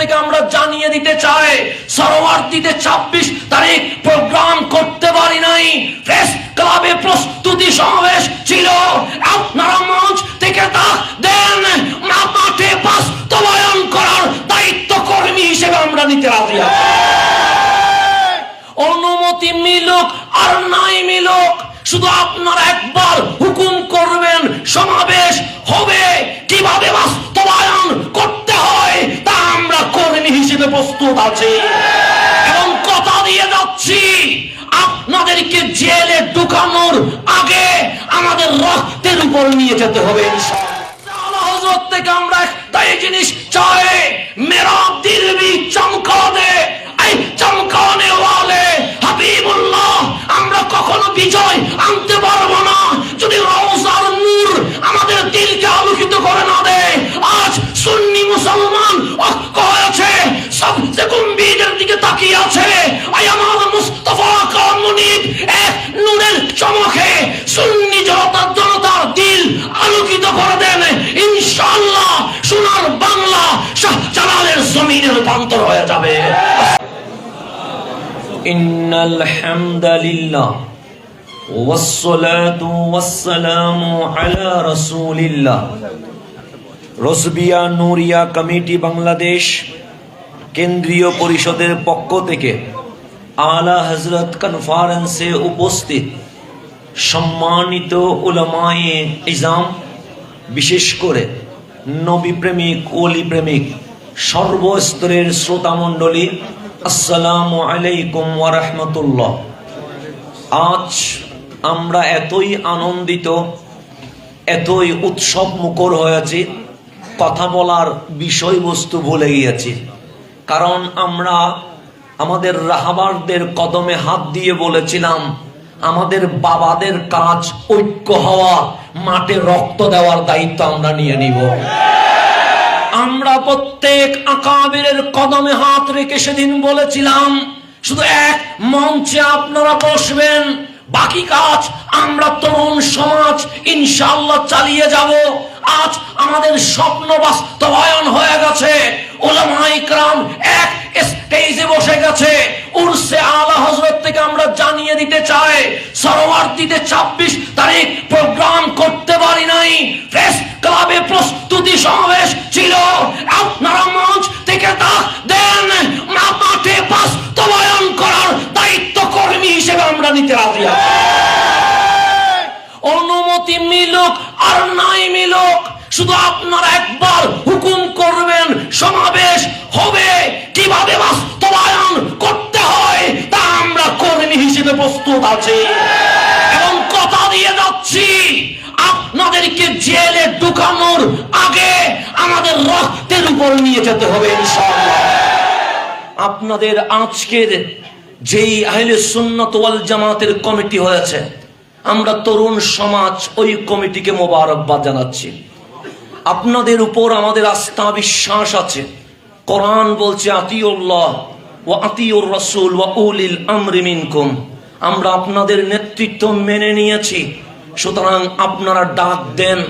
থেকে আমরা জানিয়ে দিতে চাই, সরোয়ার্দিতে 26 তারিখ প্রোগ্রাম করতে পারি নাই। প্রেস ক্লাবে প্রস্তুতি সমাবেশ ছিল, আপনারা মঞ্চ থেকে ডাক দেন, মাঠে বাস্তবায়ন করার দায়িত্ব কর্মী হিসেবে আমরা নিতে রাজি আছি। অনুমতি মিলুক আর নাই মিলুক, শুধু আপনারা একবার হুকুম করবেন, সমাবেশ হবে, কিভাবে বাস্তবায়ন করতে হয় তা আমরা কর্মী হিসেবে প্রস্তুত আছি এবং কথা দিয়ে যাচ্ছি, আপনাদেরকে জেলে ঢুকানোর আগে আমাদের রক্তের উপর নিয়ে যেতে হবে ইনশাআল্লাহ। হযরত থেকে আমরা একটাই জিনিস চাই, মেরা দিল ভি চমকা দে, এই চমকানে ওয়ালে হাবিবুল্লাহ। আমরা কখনো বিজয় আনতে পারবো না যদি রওজার নূর আমাদের দিলকে আলোকিত করে না দেয়। আজ সুন্নি মুসলমান ঐক্য হয়েছে, সবচেয়ে গম্ভীরের দিকে তাকিয়ে আছে, আই আমার মুস্তাফা কামুনিব এক নূরের চমকে সুন্নি জনতার দিল আলোকিত করে দেন ইনশাআল্লাহ। সোনার বাংলা শাহজালালের জমিনে রূপান্তর হয়ে যাবে। ইন্নাল হামদালিল্লাহ ওয়াসসালাতু ওয়াসসালামু আলা রাসূলিল্লাহ। রসবিয়া নুরিয়া কমিটি বাংলাদেশ কেন্দ্রীয় পরিষদের পক্ষ থেকে আলা হযরত কনফারেন্সে উপস্থিত সম্মানিত উলামায়ে ইজাম, বিশেষ করে নবী প্রেমিক, ওলি প্রেমিক সর্বস্তরের শ্রোতা মণ্ডলী, আসসালামু আলাইকুম ওয়া রাহমাতুল্লাহ। আজ আমরা এতই আনন্দিত, এতই উৎসব মুখর হয়েছি, কথা বলার বিষয়বস্তু ভুলে গিয়েছি। কারণ আমরা আমাদের রাহবারদের কদমে হাত দিয়ে বলেছিলাম, আমাদের বাবাদের কাজ ঐক্য হওয়া, মাঠে রক্ত দেওয়ার দায়িত্ব আমরা নিয়ে নিব। আমরা প্রত্যেক আকাবিরের কদমে হাত রেখে সেদিন বলেছিলাম, শুধু এক মঞ্চে আপনারা বসবেন, বাকি কাজ আমরা তরুণ সমাজ ইনশাআল্লাহ চালিয়ে যাব। আজ আমাদের স্বপ্ন বাস্তবায়ন হয়ে গেছে, উলামায়ে ইকরাম এক স্টেজে বসে গেছে। উরসে আলা হযরত থেকে আমরা জানিয়ে দিতে চাই, সরোয়ার্দিতে 26 তারিখ প্রোগ্রাম করতে পারি নাই। প্রেস ক্লাবে প্রস্তুতি সমাবেশ ছিল, আপনারা মঞ্চ থেকে ডাক দেন, মাঠে বাস্তবায়ন করার দায়িত্ব কর্মী হিসেবে আমরা নিতে রাজি আছি। অনুমতি মিলুক আর নাই মিলুক, শুধু আপনারা একবার হুকুম করবেন, সমাবেশ হবে, কিভাবে বাস্তবায়ন করতে হয় তা আমরা কর্মী হিসেবে প্রস্তুত আছি এবং কথা দিয়ে যাচ্ছি, আপনাদেরকে জেলে ঢুকানোর আগে আমাদের রক্তের উপর নিয়ে যেতে হবে ইনশাআল্লাহ। আপনাদের আজকের যেই আহলে সুন্নাত ওয়াল জামাতের কমিটি হয়েছে, আমরা তরুণ সমাজ ওই কমিটিকে মোবারকবাদ জানাচ্ছি। আপনাদের উপর আমাদের আস্থা বিশ্বাস আছে। কোরআন বলছে, আতিউল্লাহ ওয়া আতিউর রাসূল ওয়া উলিল আমরি মিনকুম। আমরা আপনাদের নেতৃত্ব মেনে নিয়েছি, সুতরাং আপনারা ডাক দেন।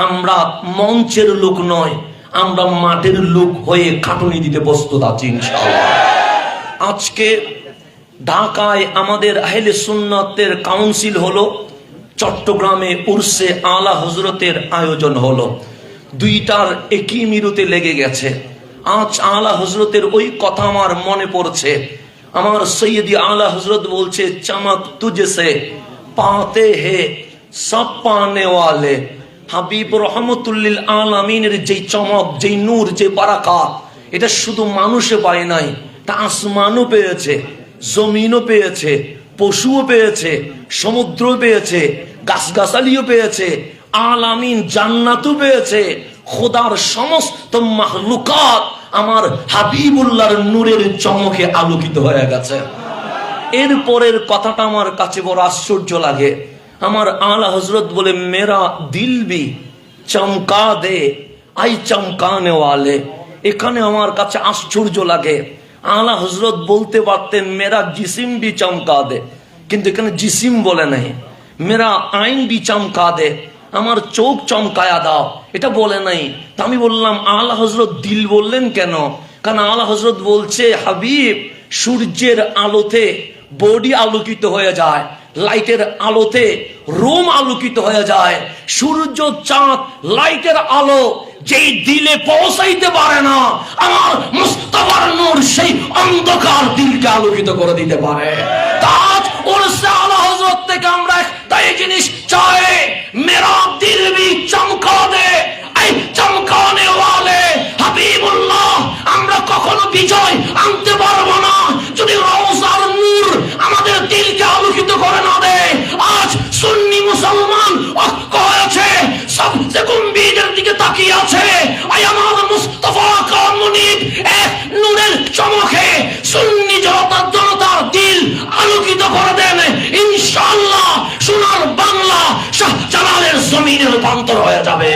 আমরা মঞ্চের লোক নয়, আমরা মাঠের লোক হয়ে খাটুনি দিতে প্রস্তুত আছি ইনশাআল্লাহ। আজকে ঢাকায় আমাদের আহলে সুন্নাতের কাউন্সিল হলো, চট্টগ্রামে উরসে আলা হযরতের আয়োজন হলো, দুইটার একই মিরুতে লেগে গেছে। আজ আলা হযরতের ওই কথা আমার মনে পড়ছে। আমার সৈয়দি আলা হযরত বলছে, চমক তুঝসে পাতে হে সব পানে ওয়ালে। হাবিব রহমতুল্লিল আলামিনের যেই চমক, যেই নূর, যে বারাকাত, এটা শুধু মানুষে পায় নাই, তা আসমানও পেয়েছে, জমিনও পেয়েছে, পশুও পেয়েছে, সমুদ্র পেয়েছে, গাছগাছালিও পেয়েছে, আলামিন জান্নাতও পেয়েছে। খোদার সমস্ত মাখলুকাত আমার হাবিবুল্লাহর নূরের চমকে আলোকিত হয়ে গেছে। এরপরের কথাটা আমার কাছে বড় আশ্চর্য লাগে। আমার আলা হযরত বলে, মেরা দিল ভি চমকা দে, আই চমকানে ওয়ালে। এখানে আমার কাছে আশ্চর্য লাগে। আলা হযরত বলতে পারতেন মেরা জিসিম ভি চমকা দে, কিন্তু এখানে জিসিম বলে নাই, মেরা আইন ভি চমকা দে, আমার চোখ চমকায়া দাও, এটা বলে নাই। তা আমি বললাম, আলা হযরত দিল বললেন কেন? কারণ আলা হযরত বলছে, হাবিব, সূর্যের আলোতে বডি আলোকিত হয়ে যায়, লাইটের আলোতে রুম আলোকিত হয়ে যায়। সূর্য, চাঁদ, লাইটের আলো যেই দিলে পৌঁছাইতে পারে না, আমার মুস্তাফার নূর সেই অন্ধকার দিলকে আলোকিত করে দিতে পারে। তাজ উরসে আলা হযরত থেকে আমরা একটাই জিনিস চাই, মেরা দিল ভি চমকা দে, এই চমকানে ওয়ালে হাবিবুল্লাহ। আমরা কখনো বিজয় আনতে পারবো না যদি রওজার নূর আমাদের দিলকে আলোকিত করে না দেয়। আজ সুন্নি মুসলমান ঐক্য হয়েছে, সবচেয়ে গম্ভীরের দিকে তাকিয়ে আছে। আই আমার মুস্তাফা কামুনিব এক নূরের চমকে সুন্নি জনতার দিল আলোকিত করে দেন। ইনশাআল্লাহ সোনার বাংলা শাহজালালের জমিনে রূপান্তর হয়ে যাবে।